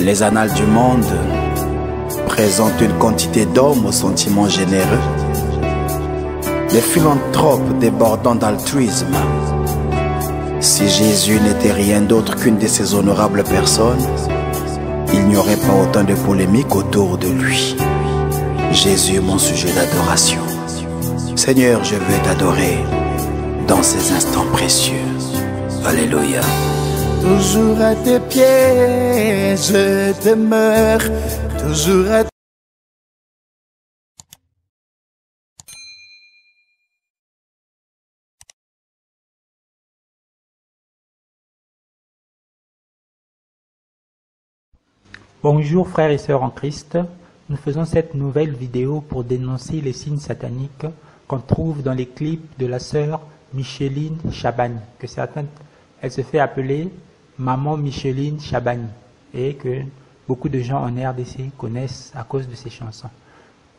Les annales du monde présentent une quantité d'hommes aux sentiments généreux, des philanthropes débordant d'altruisme. Si Jésus n'était rien d'autre qu'une de ces honorables personnes, il n'y aurait pas autant de polémiques autour de lui. Jésus est mon sujet d'adoration. Seigneur, je veux t'adorer dans ces instants précieux. Alléluia. Toujours à tes pieds, je demeure, toujours à Bonjour frères et sœurs en Christ, nous faisons cette nouvelle vidéo pour dénoncer les signes sataniques qu'on trouve dans les clips de la sœur Micheline Chabani, que certains, elle se fait appeler Maman Micheline Chabani, et que beaucoup de gens en RDC connaissent à cause de ses chansons.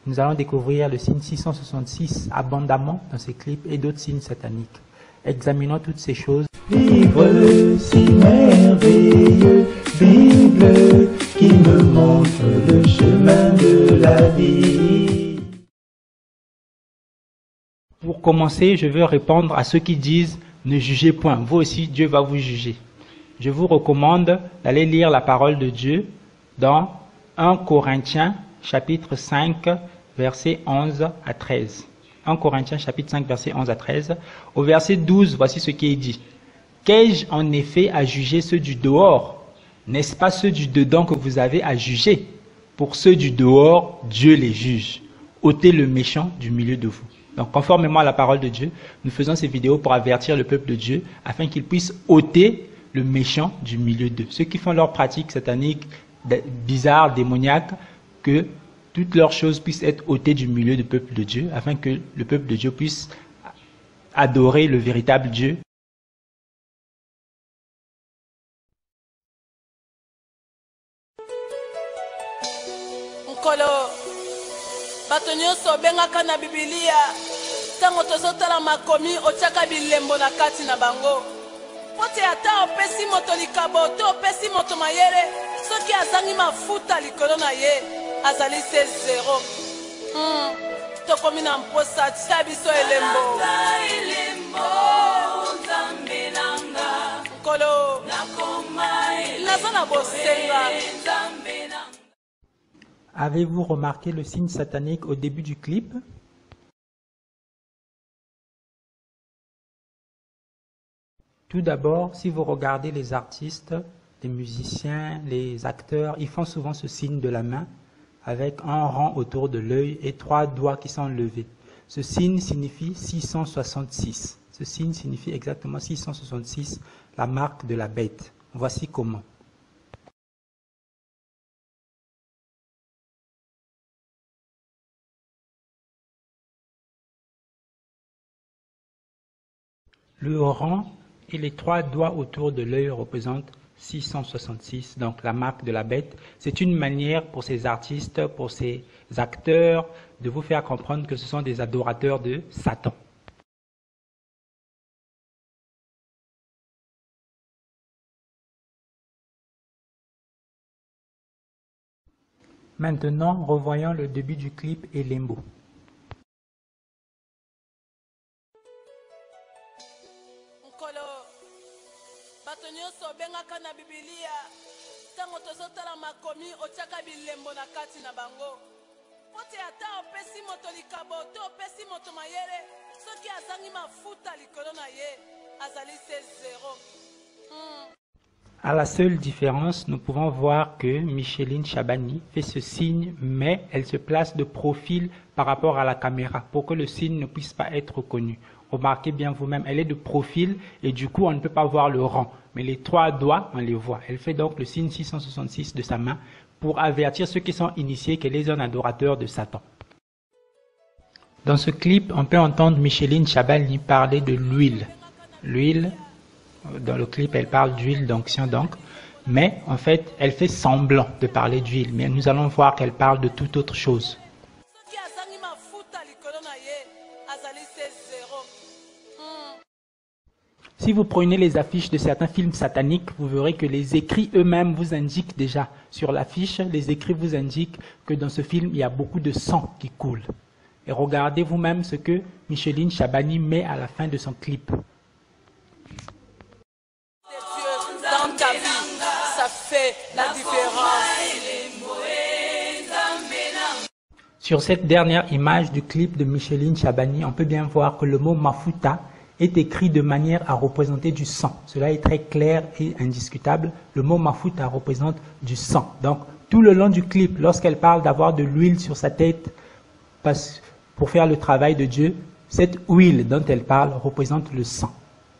Nous allons découvrir le signe 666 abondamment dans ces clips et d'autres signes sataniques. Examinons toutes ces choses. Vivre si merveilleux, Bible qui me montre le chemin de la vie. Pour commencer, je veux répondre à ceux qui disent « Ne jugez point, vous aussi Dieu va vous juger ». Je vous recommande d'aller lire la parole de Dieu dans 1 Corinthiens chapitre 5 versets 11 à 13. 1 Corinthiens chapitre 5 verset 11 à 13. Au verset 12, voici ce qui est dit. « Qu'ai-je en effet à juger ceux du dehors? N'est-ce pas ceux du dedans que vous avez à juger? Pour ceux du dehors, Dieu les juge. Ôtez le méchant du milieu de vous. » Donc, conformément à la parole de Dieu, nous faisons ces vidéos pour avertir le peuple de Dieu afin qu'il puisse ôter le méchant du milieu d'eux. Ceux qui font leurs pratiques sataniques, bizarres, démoniaques, que toutes leurs choses puissent être ôtées du milieu du peuple de Dieu afin que le peuple de Dieu puisse adorer le véritable Dieu. Bato nyonso bengaka na Biblia tango tozotala makomi otiaka bilembo na kati na bango pote ata opesi moto likabo to opesi moto mayele soki azangi mafuta likolo na ye azali se zero. Tokomi na mposa tia biso elembo nkolo naza na bosenga. Avez-vous remarqué le signe satanique au début du clip? Tout d'abord, si vous regardez les artistes, les musiciens, les acteurs, ils font souvent ce signe de la main avec un rang autour de l'œil et 3 doigts qui sont levés. Ce signe signifie 666. Ce signe signifie exactement 666, la marque de la bête. Voici comment. Le rang et les 3 doigts autour de l'œil représentent 666, donc la marque de la bête. C'est une manière pour ces artistes, pour ces acteurs, de vous faire comprendre que ce sont des adorateurs de Satan. Maintenant, revoyons le début du clip et Lembo. Bato nyonso bengaka na Biblia tango tozotala makomi otiaka bilembo na kati na bango pote ata opesi moto likabo to opesi moto mayele soki azangi mafuta likolo na ye azali se zero. À la seule différence, nous pouvons voir que Micheline Chabani fait ce signe, mais elle se place de profil par rapport à la caméra pour que le signe ne puisse pas être reconnu. Remarquez bien vous-même, elle est de profil et du coup on ne peut pas voir le rang. Mais les 3 doigts, on les voit. Elle fait donc le signe 666 de sa main pour avertir ceux qui sont initiés qu'elle est un adorateur de Satan. Dans ce clip, on peut entendre Micheline Chabani parler de l'huile. L'huile, dans le clip, elle parle d'huile d'onction donc. Mais en fait, elle fait semblant de parler d'huile. Mais nous allons voir qu'elle parle de toute autre chose. Si vous prenez les affiches de certains films sataniques, vous verrez que les écrits eux-mêmes vous indiquent déjà. Sur l'affiche, les écrits vous indiquent que dans ce film, il y a beaucoup de sang qui coule. Et regardez vous-même ce que Micheline Chabani met à la fin de son clip. Dans ta vie, ça fait la différence. Sur cette dernière image du clip de Micheline Chabani, on peut bien voir que le mot Mafuta est écrit de manière à représenter du sang. Cela est très clair et indiscutable. Le mot Mafuta représente du sang. Donc, tout le long du clip, lorsqu'elle parle d'avoir de l'huile sur sa tête pour faire le travail de Dieu, cette huile dont elle parle représente le sang.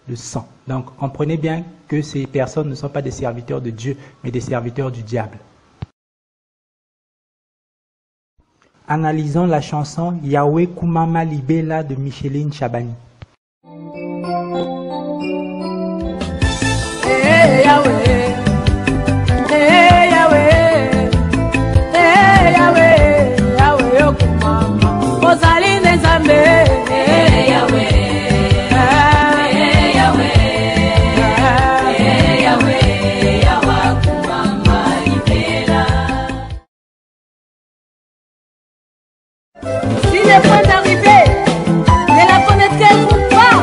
Le sang. Donc, comprenez bien que ces personnes ne sont pas des serviteurs de Dieu, mais des serviteurs du diable. Analysons la chanson Yahweh Kumama Libela de Micheline Chabani. Hey Yahweh, hey Yahweh, hey Yahweh, Yahweh Kumama, Ozali Nezambe, hey Yahweh, hey Yahweh, hey Yahweh, Yahweh Kumama Libela. Si le point d'arrivée ne la connaîtrez-vous pas,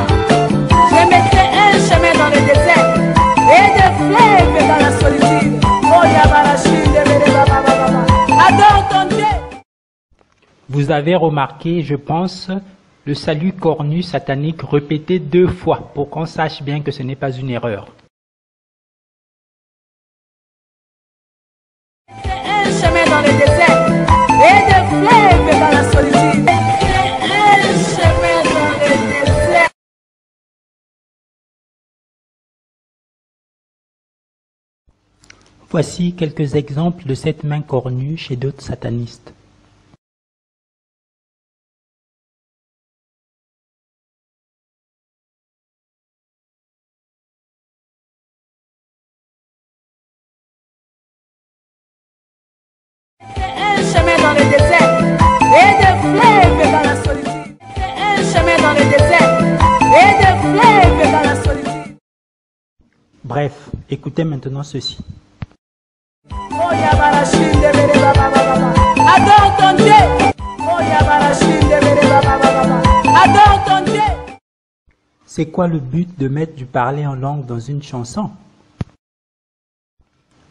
je mettrai un chemin dans le désert et des fleuves dans la solitude. Oh Yabarachide, adore ton Dieu. Vous avez remarqué, je pense, le salut cornu satanique répété 2 fois pour qu'on sache bien que ce n'est pas une erreur. Un chemin dans le désert et des fleuves dans la solitude. Un chemin dans le désert. Voici quelques exemples de cette main cornue chez d'autres satanistes. Un chemin dans le désert et des fleuves dans la solitude. Un chemin dans le désert et des fleuves dans la solitude. Bref, écoutez maintenant ceci. Oh Yabarachide, adore ton Dieu. Oh Yabarachide, adore ton Dieu. C'est quoi le but de mettre du parler en langue dans une chanson?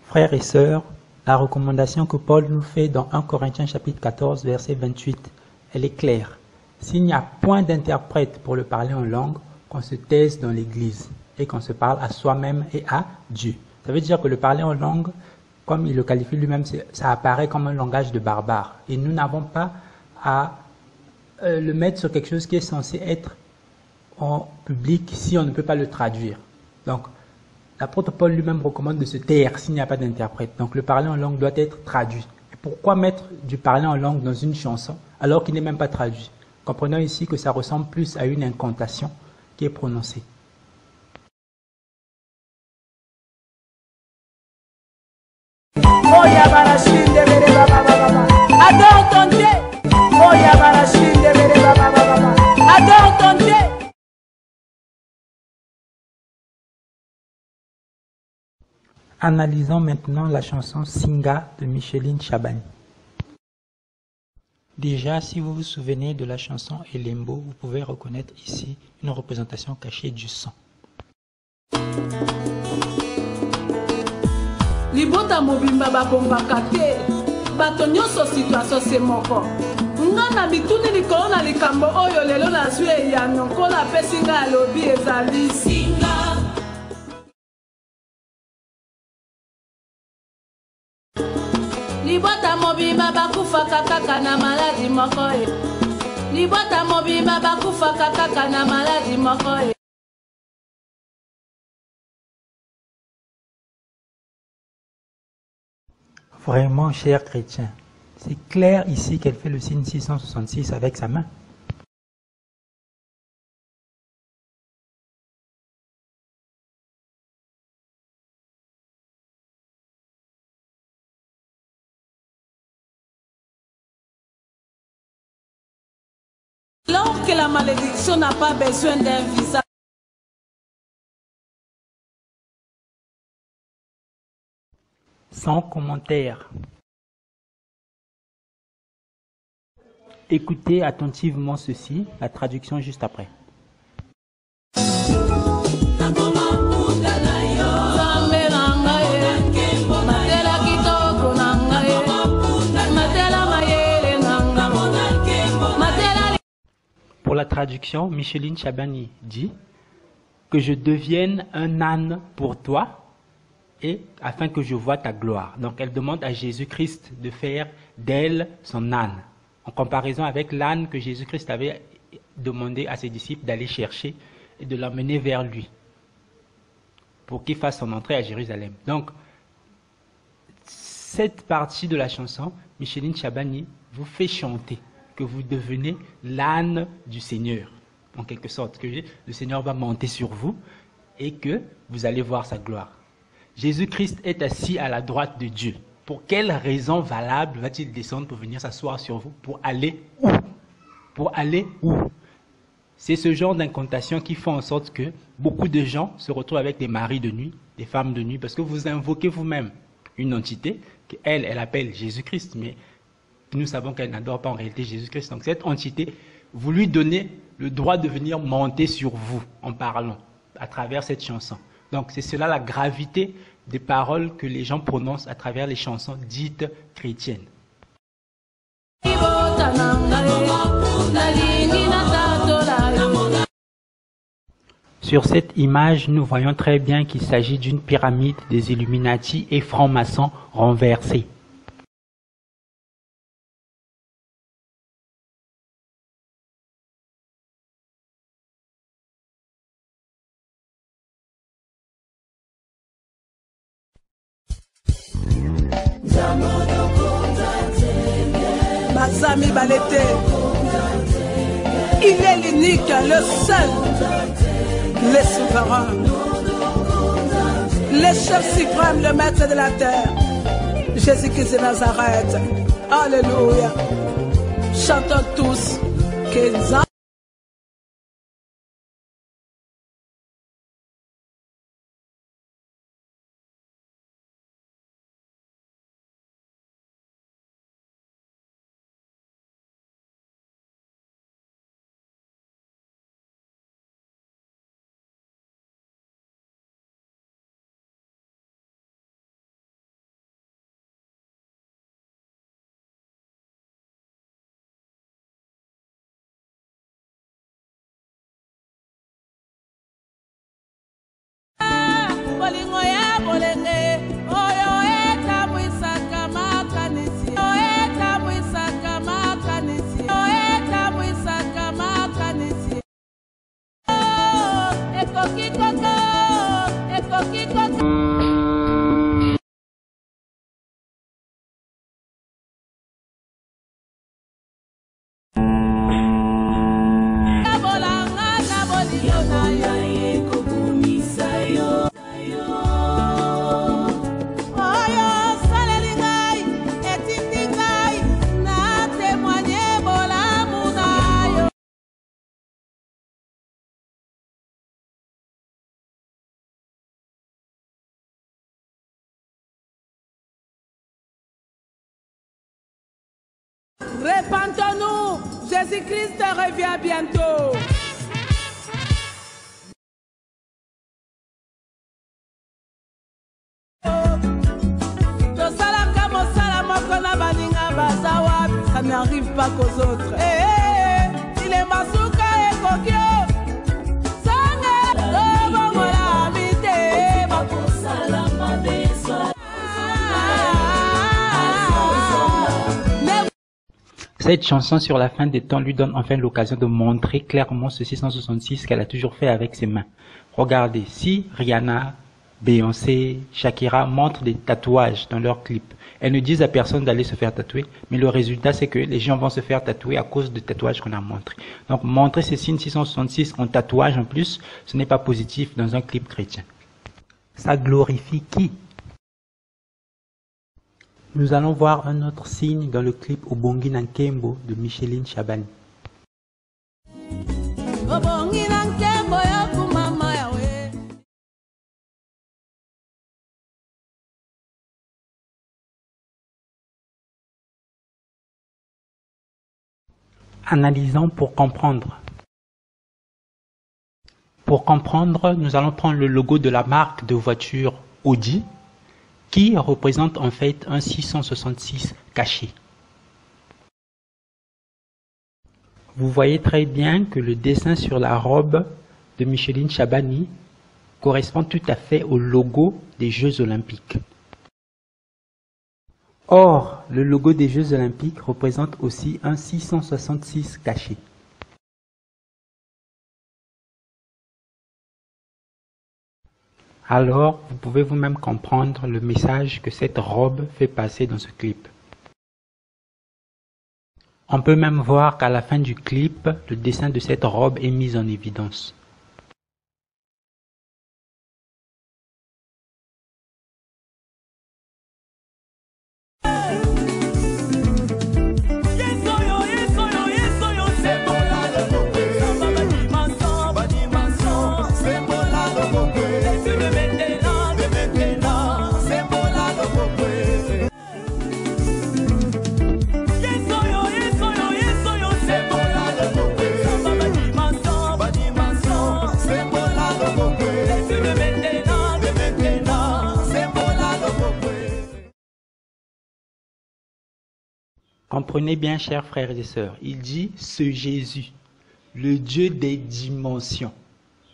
Frères et sœurs, la recommandation que Paul nous fait dans 1 Corinthiens chapitre 14, verset 28, elle est claire. S'il n'y a point d'interprète pour le parler en langue, qu'on se taise dans l'église et qu'on se parle à soi-même et à Dieu. Ça veut dire que le parler en langue, comme il le qualifie lui-même, ça apparaît comme un langage de barbare. Et nous n'avons pas à le mettre sur quelque chose qui est censé être en public si on ne peut pas le traduire. Donc, l'apôtre Paul lui-même recommande de se taire s'il n'y a pas d'interprète. Donc, le parler en langue doit être traduit. Et pourquoi mettre du parler en langue dans une chanson alors qu'il n'est même pas traduit? Comprenons ici que ça ressemble plus à une incantation qui est prononcée. Oh Yabarachide, adore ton Dieu. Oh Yabarachide, adore ton Dieu. Analysons maintenant la chanson Singa de Micheline Chabani. Déjà, si vous vous souvenez de la chanson Elembo, vous pouvez reconnaître ici une représentation cachée du sang. Libota mobimba babombaka te bato nyonso situation se moko nga na bituni likolo na likambo oyo lelo nazwi eyano nkola apesi nga alobi ezali singa. Libota mobimba bakufaka kaka na maladi moko e. Libota mobimba bakufaka kaka na maladi moko e. Vraiment, chers chrétiens, c'est clair ici qu'elle fait le signe 666 avec sa main. Alors que la malédiction n'a pas besoin d'un visage. Sans commentaire. Écoutez attentivement ceci, la traduction juste après. Pour la traduction, Micheline Chabani dit que je devienne un âne pour toi et afin que je voie ta gloire. Donc elle demande à Jésus-Christ de faire d'elle son âne, en comparaison avec l'âne que Jésus-Christ avait demandé à ses disciples d'aller chercher et de l'emmener vers lui pour qu'il fasse son entrée à Jérusalem. Donc cette partie de la chanson, Micheline Chabani vous fait chanter que vous devenez l'âne du Seigneur, en quelque sorte, que le Seigneur va monter sur vous et que vous allez voir sa gloire. Jésus-Christ est assis à la droite de Dieu. Pour quelle raison valable va-t-il descendre pour venir s'asseoir sur vous? Pour aller où? Pour aller où? C'est ce genre d'incantation qui fait en sorte que beaucoup de gens se retrouvent avec des maris de nuit, des femmes de nuit, parce que vous invoquez vous-même une entité qu'elle, elle appelle Jésus-Christ, mais nous savons qu'elle n'adore pas en réalité Jésus-Christ. Donc cette entité, vous lui donnez le droit de venir monter sur vous en parlant à travers cette chanson. Donc c'est cela la gravité des paroles que les gens prononcent à travers les chansons dites chrétiennes. Sur cette image, nous voyons très bien qu'il s'agit d'une pyramide des Illuminati et francs-maçons renversés. Bazami Balete, il est l'unique, le seul, le souverain, le chef suprême, le maître de la terre, Jésus-Christ de Nazareth. Alléluia. Chantons tous que repentons-nous, Jésus-Christ revient bientôt. Ça n'arrive pas qu'aux autres. Il est Masuka et Kokyo. Cette chanson sur la fin des temps lui donne enfin l'occasion de montrer clairement ce 666 qu'elle a toujours fait avec ses mains. Regardez, si Rihanna, Beyoncé, Shakira montrent des tatouages dans leurs clips, elles ne disent à personne d'aller se faire tatouer, mais le résultat c'est que les gens vont se faire tatouer à cause de tatouages qu'on a montrés. Donc montrer ces signes 666 en tatouage en plus, ce n'est pas positif dans un clip chrétien. Ça glorifie qui? Nous allons voir un autre signe dans le clip Obongi Nankembo de Micheline Chabani. Analysons pour comprendre. Pour comprendre, nous allons prendre le logo de la marque de voiture Audi, qui représente en fait un 666 caché. Vous voyez très bien que le dessin sur la robe de Micheline Chabani correspond tout à fait au logo des Jeux Olympiques. Or, le logo des Jeux Olympiques représente aussi un 666 caché. Alors, vous pouvez vous-même comprendre le message que cette robe fait passer dans ce clip. On peut même voir qu'à la fin du clip, le dessin de cette robe est mis en évidence. Comprenez bien, chers frères et sœurs, il dit ce Jésus, le Dieu des dimensions,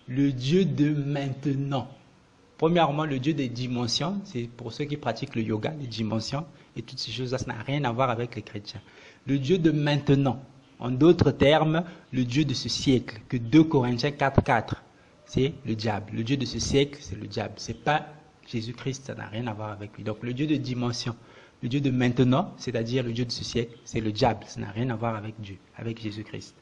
le Dieu de maintenant. Premièrement, le Dieu des dimensions, c'est pour ceux qui pratiquent le yoga, les dimensions et toutes ces choses-là, ça n'a rien à voir avec les chrétiens. Le Dieu de maintenant, en d'autres termes, le Dieu de ce siècle, que 2 Corinthiens 4,4, c'est le diable. Le Dieu de ce siècle, c'est le diable. C'est pas Jésus-Christ, ça n'a rien à voir avec lui. Donc le Dieu de dimension. Le Dieu de maintenant, c'est-à-dire le Dieu de ce siècle, c'est le diable. Ça n'a rien à voir avec Dieu, avec Jésus-Christ.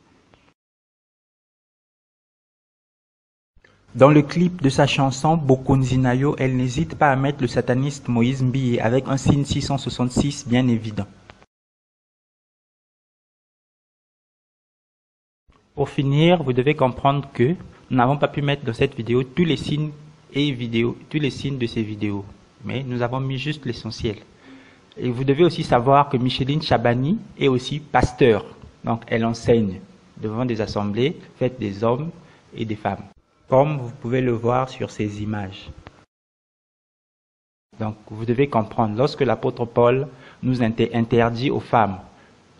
Dans le clip de sa chanson Bokonzinayo, elle n'hésite pas à mettre le sataniste Moïse Mbiye avec un signe 666 bien évident. Pour finir, vous devez comprendre que nous n'avons pas pu mettre dans cette vidéo tous les signes de ces vidéos, mais nous avons mis juste l'essentiel. Et vous devez aussi savoir que Micheline Chabani est aussi pasteur. Donc elle enseigne devant des assemblées faites des hommes et des femmes, comme vous pouvez le voir sur ces images. Donc vous devez comprendre, lorsque l'apôtre Paul nous interdit aux femmes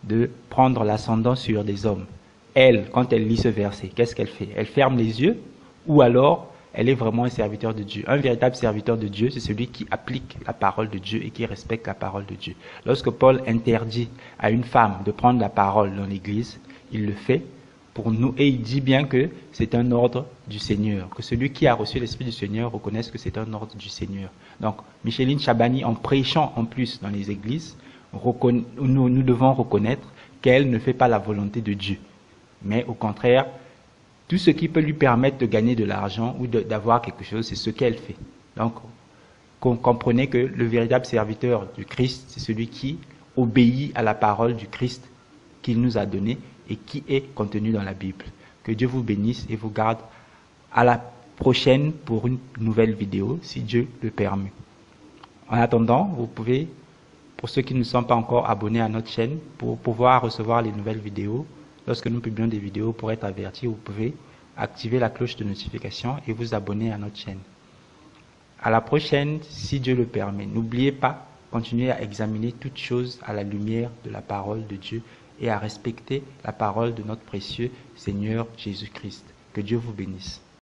de prendre l'ascendant sur des hommes, elle, quand elle lit ce verset, qu'est-ce qu'elle fait? Elle ferme les yeux, ou alors elle est vraiment un serviteur de Dieu. Un véritable serviteur de Dieu, c'est celui qui applique la parole de Dieu et qui respecte la parole de Dieu. Lorsque Paul interdit à une femme de prendre la parole dans l'église, il le fait pour nous et il dit bien que c'est un ordre du Seigneur, que celui qui a reçu l'Esprit du Seigneur reconnaisse que c'est un ordre du Seigneur. Donc, Micheline Chabani, en prêchant en plus dans les églises, nous devons reconnaître qu'elle ne fait pas la volonté de Dieu, mais au contraire, tout ce qui peut lui permettre de gagner de l'argent ou d'avoir quelque chose, c'est ce qu'elle fait. Donc, comprenez que le véritable serviteur du Christ, c'est celui qui obéit à la parole du Christ qu'il nous a donnée et qui est contenu dans la Bible. Que Dieu vous bénisse et vous garde. À la prochaine pour une nouvelle vidéo, si Dieu le permet. En attendant, vous pouvez, pour ceux qui ne sont pas encore abonnés à notre chaîne, pour pouvoir recevoir les nouvelles vidéos, lorsque nous publions des vidéos, pour être avertis, vous pouvez activer la cloche de notification et vous abonner à notre chaîne. À la prochaine, si Dieu le permet. N'oubliez pas, continuez à examiner toutes choses à la lumière de la parole de Dieu et à respecter la parole de notre précieux Seigneur Jésus-Christ. Que Dieu vous bénisse.